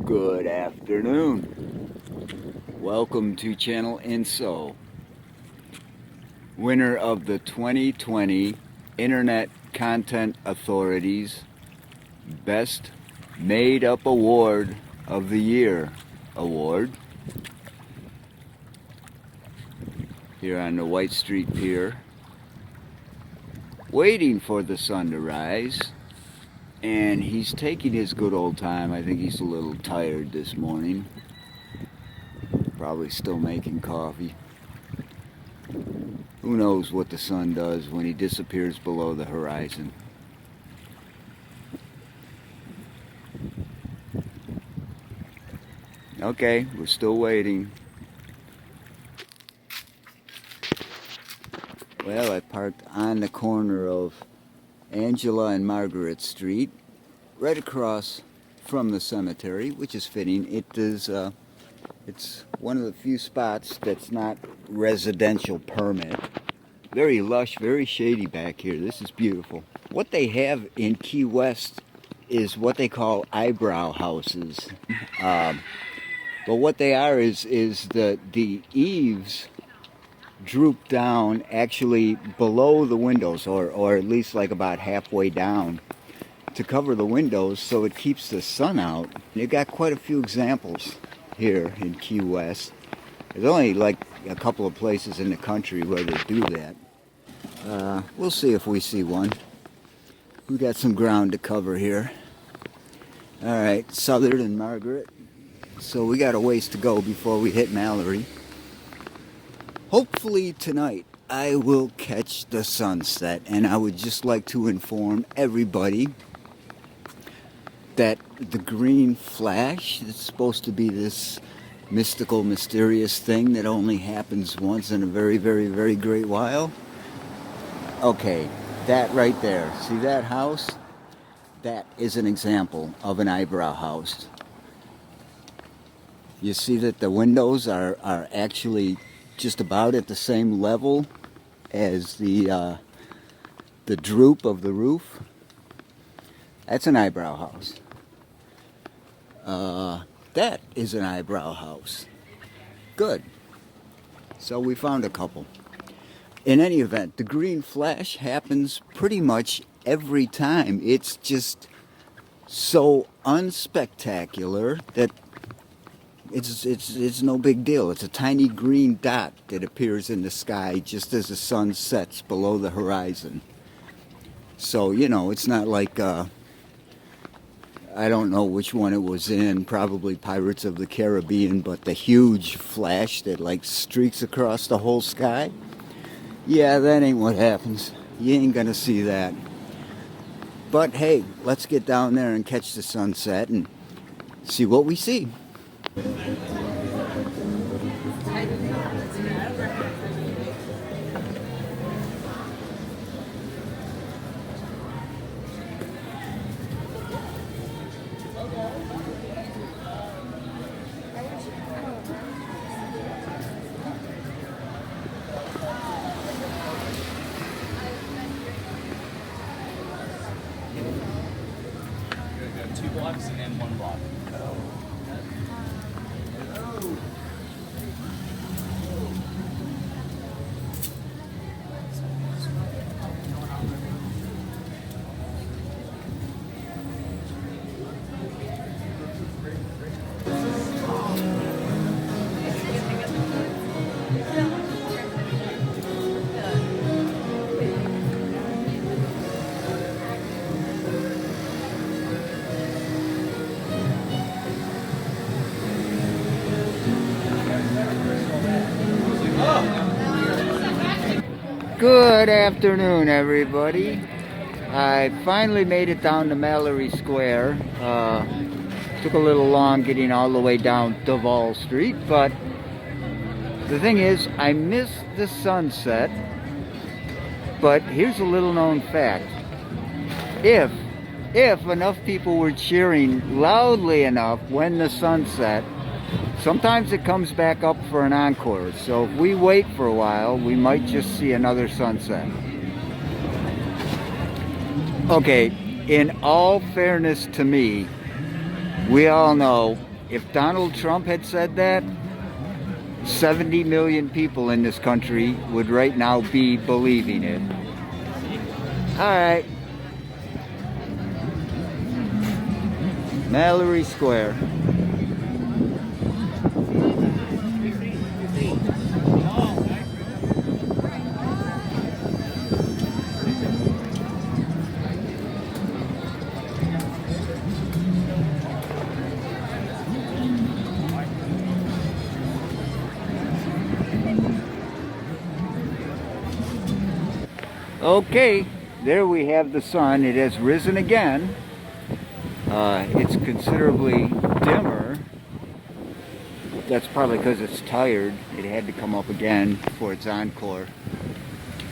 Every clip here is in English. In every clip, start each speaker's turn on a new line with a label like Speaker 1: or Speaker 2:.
Speaker 1: Good afternoon. Welcome to Channel Inso, winner of the 2020 Internet Content Authority's Best Made Up Award of the Year award. Here on the White Street Pier, waiting for the sun to rise. And he's taking his good old time. I think he's a little tired this morning. Probably still making coffee. Who knows what the sun does when he disappears below the horizon. Okay, we're still waiting. Well, I parked on the corner of Angela and Margaret Street, right across from the cemetery, which is fitting. It's one of the few spots that's not residential permit. Very lush, very shady back here. This is beautiful. What they have in Key West is what they call eyebrow houses. But what they are is the eaves droop down actually below the windows, or at least like about halfway down, to cover the windows so it keeps the sun out. You've got quite a few examples here in Key West. There's only like a couple of places in the country where they do that. We'll see if we see one. We got some ground to cover here. Alright, Southern and Margaret. So we got a ways to go before we hit Mallory. Hopefully tonight I will catch the sunset, and I would just like to inform everybody that the green flash is supposed to be this mystical, mysterious thing that only happens once in a very, very, very great while. Okay, that right there, see that house? That is an example of an eyebrow house. You see that the windows are actually just about at the same level as the droop of the roof. That's an eyebrow house. That is an eyebrow house. Good. So we found a couple. In any event, the green flash happens pretty much every time. It's just so unspectacular that it's no big deal. It's a tiny green dot that appears in the sky just as the sun sets below the horizon. So, you know, it's not like, I don't know which one it was in, probably Pirates of the Caribbean, but the huge flash that like streaks across the whole sky. Yeah, that ain't what happens. You ain't gonna see that. But hey, let's get down there and catch the sunset and see what we see.
Speaker 2: Two blocks and then one block.
Speaker 1: Good afternoon, everybody. I finally made it down to Mallory Square. Took a little long getting all the way down Duval Street, but the thing is, I missed the sunset. But here's a little known fact. If enough people were cheering loudly enough when the sun set, sometimes it comes back up for an encore. So if we wait for a while, we might just see another sunset. Okay, in all fairness to me, we all know if Donald Trump had said that, 70 million people in this country would right now be believing it. All right. Mallory Square. Okay, there we have the sun. It has risen again. It's considerably dimmer. That's probably because it's tired. It had to come up again for its encore.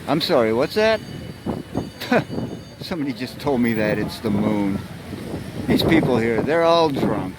Speaker 1: I'm sorry, what's that? Somebody just told me that it's the moon. These people here, they're all drunk.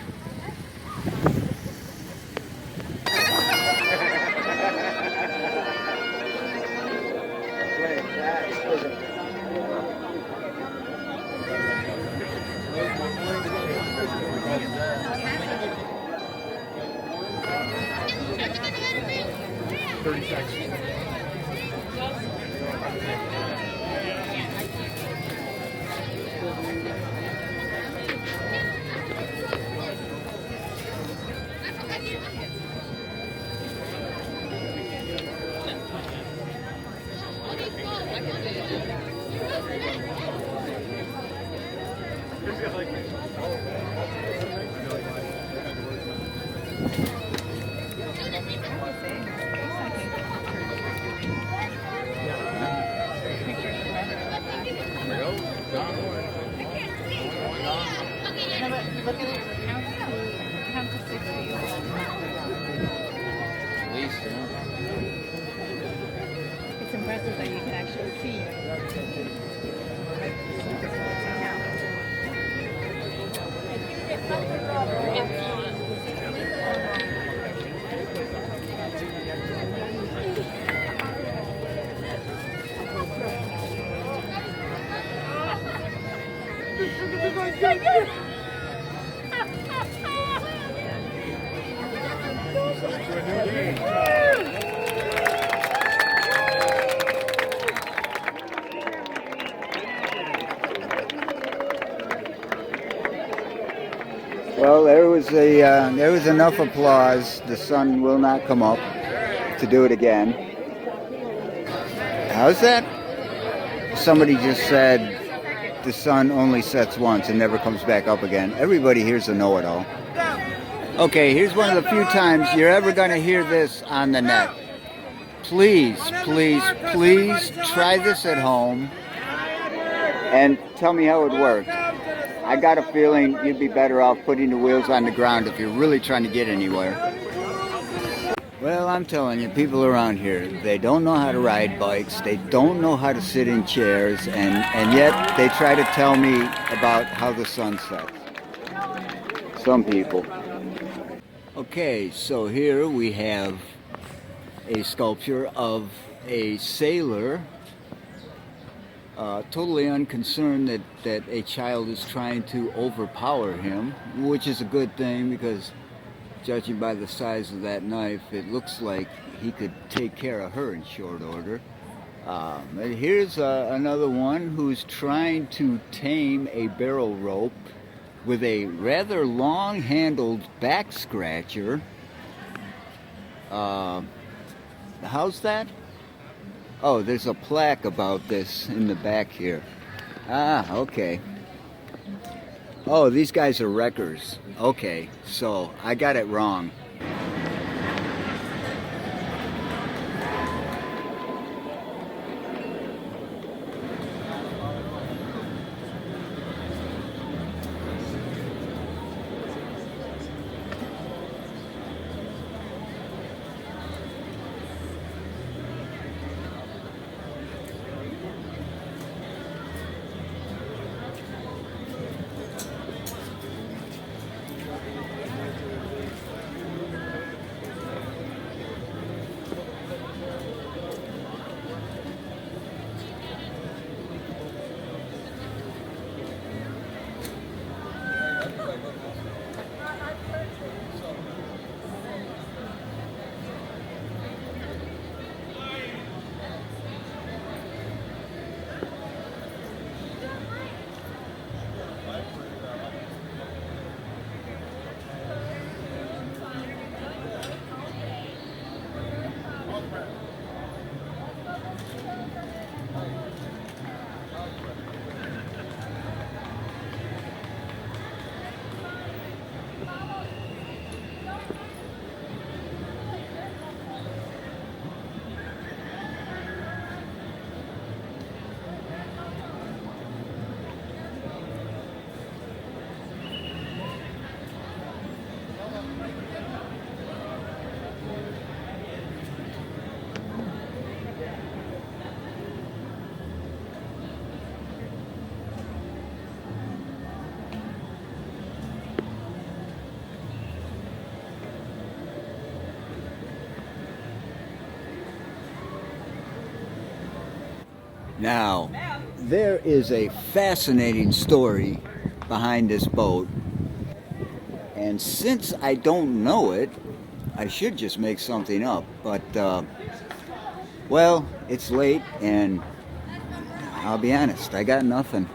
Speaker 3: It's impressive that you can actually see.
Speaker 1: Well, there was enough applause. The sun will not come up to do it again. How's that? Somebody just said the sun only sets once and never comes back up again. Everybody here's a know-it-all. Okay, here's one of the few times you're ever going to hear this on the net. Please, please, please try this at home and tell me how it worked. I got a feeling you'd be better off putting the wheels on the ground if you're really trying to get anywhere. Well, I'm telling you, people around here, they don't know how to ride bikes, they don't know how to sit in chairs, and yet they try to tell me about how the sun sets. Some people. Okay, so here we have a sculpture of a sailor totally unconcerned that a child is trying to overpower him, which is a good thing because judging by the size of that knife, it looks like he could take care of her in short order. And here's another one who's trying to tame a barrel rope with a rather long-handled back scratcher. How's that? Oh, there's a plaque about this in the back here. Ah, okay. Oh, these guys are wreckers. Okay, so I got it wrong. Now, there is a fascinating story behind this boat, and since I don't know it, I should just make something up, but well, it's late and I'll be honest, I got nothing.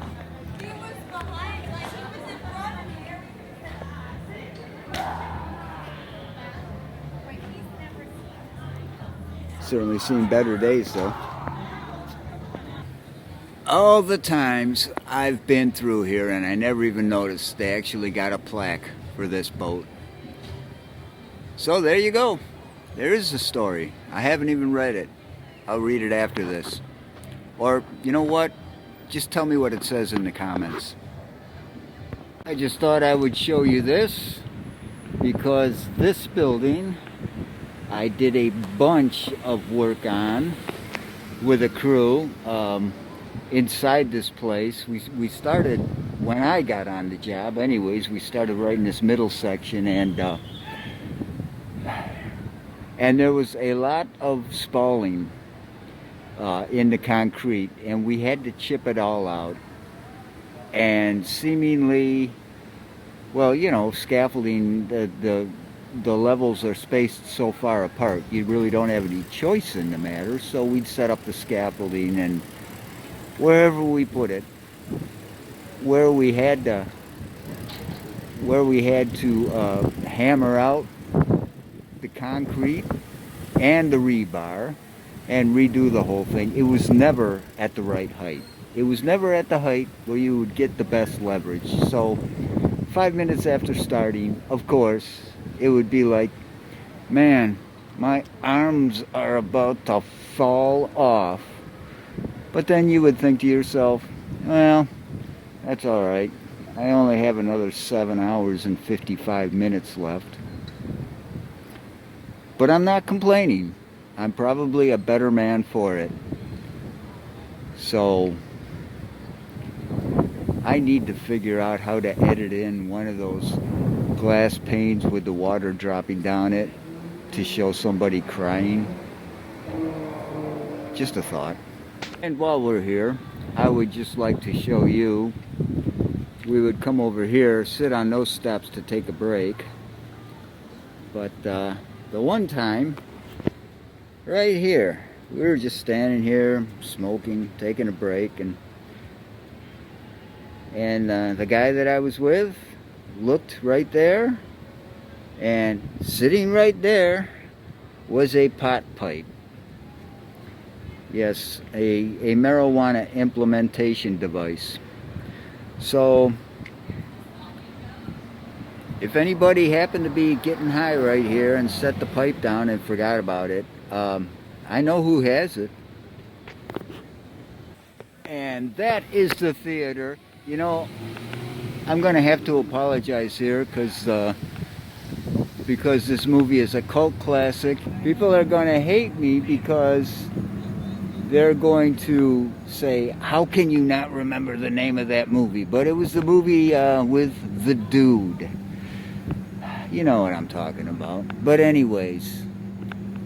Speaker 1: Certainly seen better days though. All the times I've been through here and I never even noticed they actually got a plaque for this boat. So there you go. There is a story. I haven't even read it. I'll read it after this. Or, you know what? Just tell me what it says in the comments. I just thought I would show you this because this building I did a bunch of work on with a crew inside this place. We started, when I got on the job anyways, we started right in this middle section, and there was a lot of spalling in the concrete, and we had to chip it all out. And seemingly, well, you know, scaffolding, the levels are spaced so far apart, you really don't have any choice in the matter. So we'd set up the scaffolding, and wherever we put it, where we had to hammer out the concrete and the rebar and redo the whole thing, it was never at the right height. It was never at the height where you would get the best leverage. So 5 minutes after starting, of course, it would be like, man, my arms are about to fall off. But then you would think to yourself, well, that's all right. I only have another 7 hours and 55 minutes left. But I'm not complaining. I'm probably a better man for it. So I need to figure out how to edit in one of those glass panes with the water dropping down it to show somebody crying. Just a thought. And while we're here, I would just like to show you, we would come over here, sit on those steps to take a break. But the one time, right here, we were just standing here, smoking, taking a break, and the guy that I was with looked right there, and sitting right there was a pot pipe. Yes, a marijuana implementation device. So if anybody happened to be getting high right here and set the pipe down and forgot about it, I know who has it. And that is the theater. You know, I'm going to have to apologize here because this movie is a cult classic. People are going to hate me because they're going to say, how can you not remember the name of that movie? But it was the movie with the dude. You know what I'm talking about. But anyways,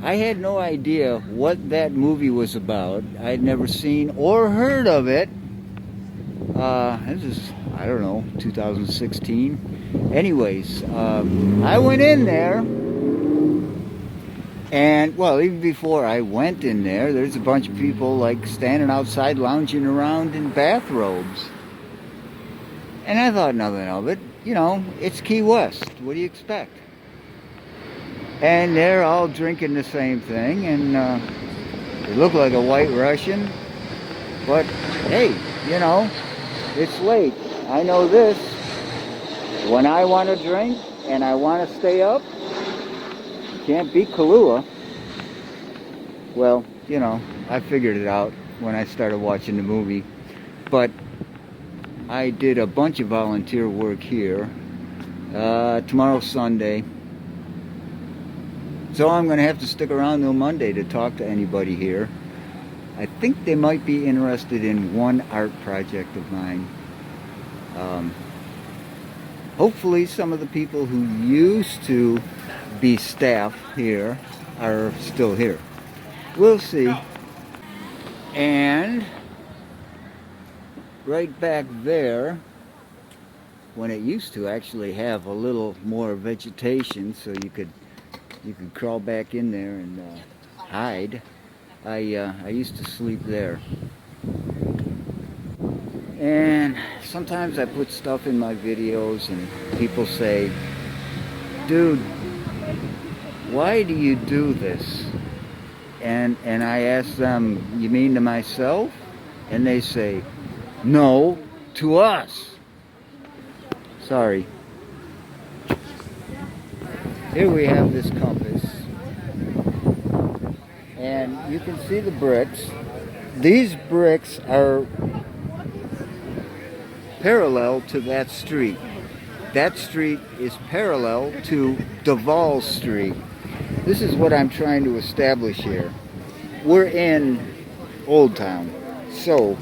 Speaker 1: I had no idea what that movie was about. I had never seen or heard of it. This is, I don't know, 2016. Anyways, I went in there, and, well, even before I went in there, there's a bunch of people, like, standing outside, lounging around in bathrobes. And I thought nothing of it. You know, it's Key West. What do you expect? And they're all drinking the same thing, and they look like a White Russian. But, hey, you know, it's late. I know this. When I want to drink and I want to stay up, can't beat Kahlua. Well, you know, I figured it out when I started watching the movie. But I did a bunch of volunteer work here. Tomorrow's Sunday. So I'm going to have to stick around till Monday to talk to anybody here. I think they might be interested in one art project of mine. Hopefully some of the people who used to be staff here are still here. We'll see. And right back there, when it used to actually have a little more vegetation, so you could crawl back in there and hide. I used to sleep there. And sometimes I put stuff in my videos and people say, dude, why do you do this? And I ask them, you mean to myself? And they say, no, to us. Sorry. Here we have this compass. And you can see the bricks. These bricks are parallel to that street. That street is parallel to Duval Street. This is what I'm trying to establish here. We're in Old Town. So,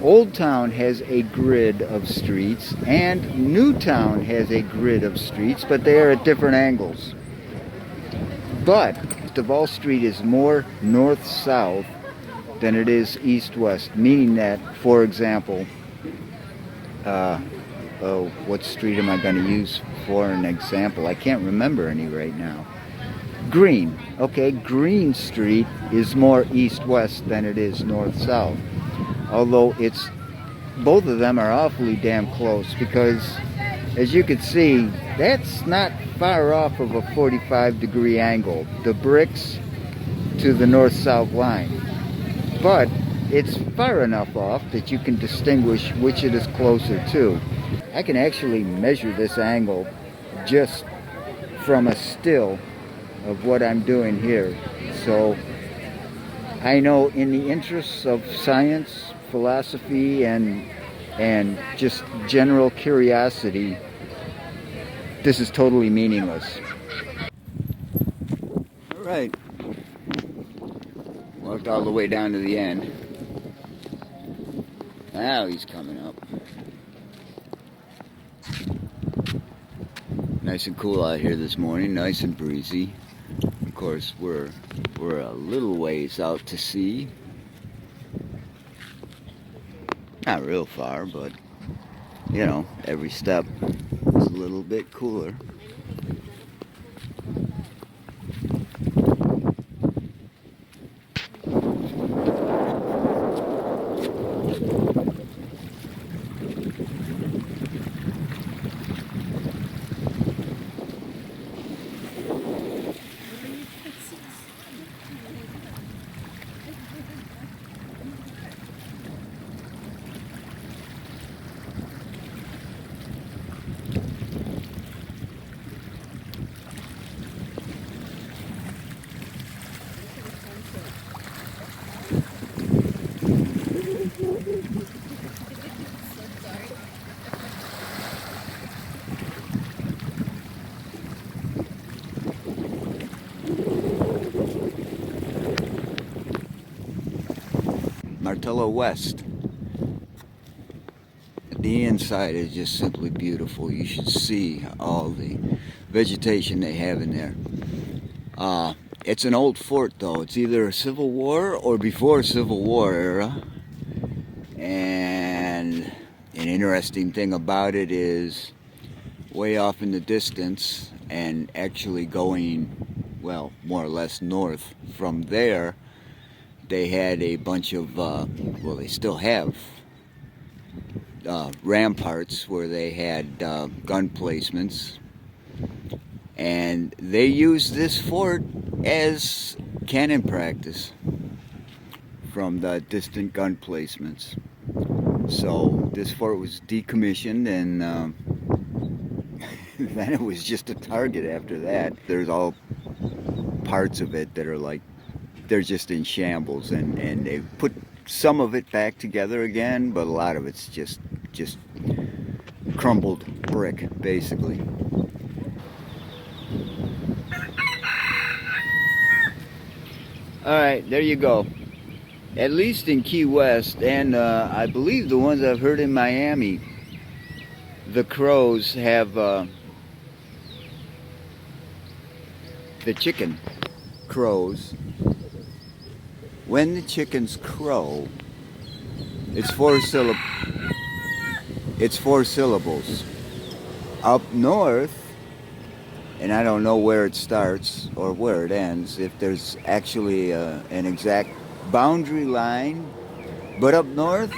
Speaker 1: Old Town has a grid of streets and New Town has a grid of streets, but they are at different angles. But Duval Street is more north-south than it is east-west, meaning that, for example, what street am I going to use for an example? I can't remember any right now. Green. Okay, Green Street is more east-west than it is north-south. Although both of them are awfully damn close, because as you can see, that's not far off of a 45-degree angle, the bricks to the north-south line. But it's far enough off that you can distinguish which it is closer to. I can actually measure this angle just from a still of what I'm doing here. So I know, in the interests of science, philosophy, and just general curiosity, this is totally meaningless. All right. Walked all the way down to the end. Now he's coming up. Nice and cool out here this morning, nice and breezy. Of course, we're a little ways out to sea. Not real far, but you know, every step is a little bit cooler. Martello West. The inside is just simply beautiful. You should see all the vegetation they have in there. It's an old fort, though. It's either a Civil War or before Civil War era. And an interesting thing about it is, way off in the distance, and actually going, well, more or less north from there, they had a bunch of, well, they still have ramparts where they had gun placements, and they used this fort as cannon practice from the distant gun placements. So this fort was decommissioned, and then it was just a target after that. There's all parts of it that are like, they're just in shambles, and they've put some of it back together again, but a lot of it's just crumbled brick, basically. Alright, there you go. At least in Key West, and I believe the ones I've heard in Miami, the crows have the chicken crows. When the chickens crow, it's four syllables. it's 4 syllables. Up north, and I don't know where it starts or where it ends, if there's actually an exact boundary line, but up north,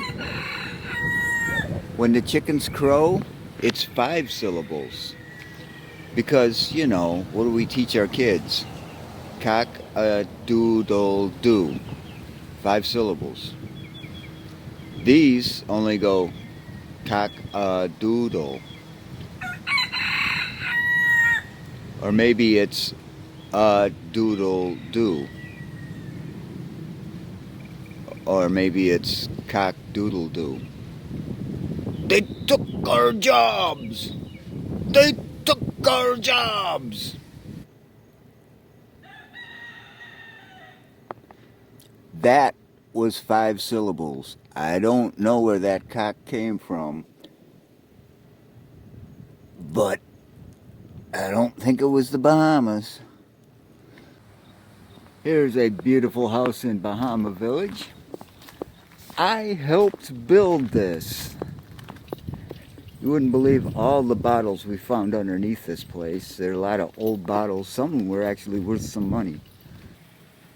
Speaker 1: when the chickens crow, it's 5 syllables. Because, you know, what do we teach our kids? Cock-a-doodle-doo. 5 syllables. These only go cock-a-doodle. Or maybe it's a doodle-doo. Or maybe it's cock-doodle-doo. They took our jobs! They took our jobs! That was 5 syllables. I don't know where that cock came from, but I don't think it was the Bahamas. Here's a beautiful house in Bahama Village. I helped build this. You wouldn't believe all the bottles we found underneath this place. There are a lot of old bottles. Some of them were actually worth some money.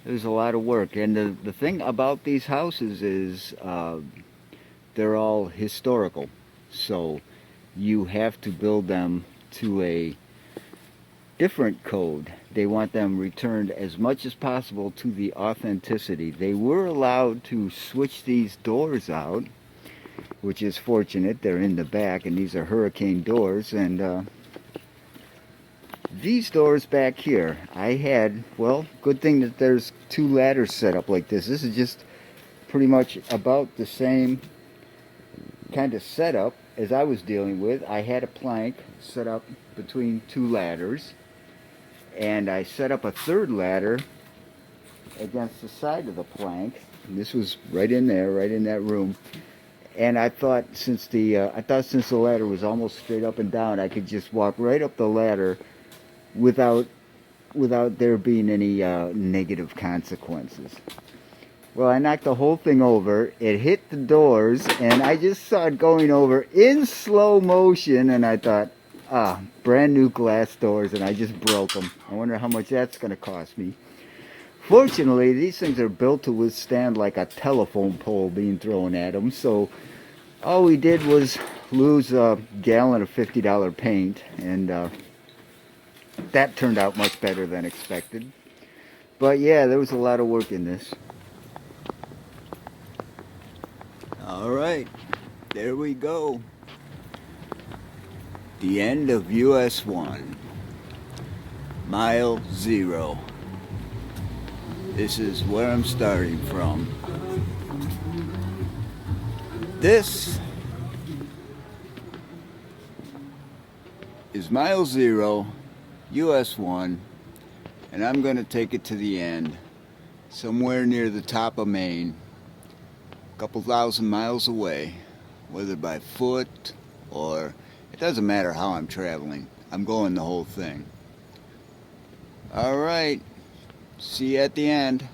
Speaker 1: There's a lot of work. And the thing about these houses is they're all historical. So you have to build them to a different code. They want them returned as much as possible to the authenticity. They were allowed to switch these doors out, which is fortunate. They're in the back, and these are hurricane doors. And these doors back here, I had, well, good thing that there's 2 ladders set up like this. This is just pretty much about the same kind of setup as I was dealing with. I had a plank set up between 2 ladders, and I set up a 3rd ladder against the side of the plank. And this was right in there, right in that room. And I thought since the ladder was almost straight up and down, I could just walk right up the ladder without there being any negative consequences. Well, I knocked the whole thing over. It hit the doors, and I just saw it going over in slow motion, and I thought, brand new glass doors, and I just broke them. I wonder how much that's going to cost me. Fortunately, these things are built to withstand like a telephone pole being thrown at them, so all we did was lose a gallon of $50 paint, and that turned out much better than expected. But yeah, there was a lot of work in this. Alright, there we go. The end of US 1. Mile 0. This is where I'm starting from. This is Mile 0, US 1, and I'm going to take it to the end, somewhere near the top of Maine, a couple thousand miles away, whether by foot or, it doesn't matter how I'm traveling. I'm going the whole thing. Alright, see you at the end.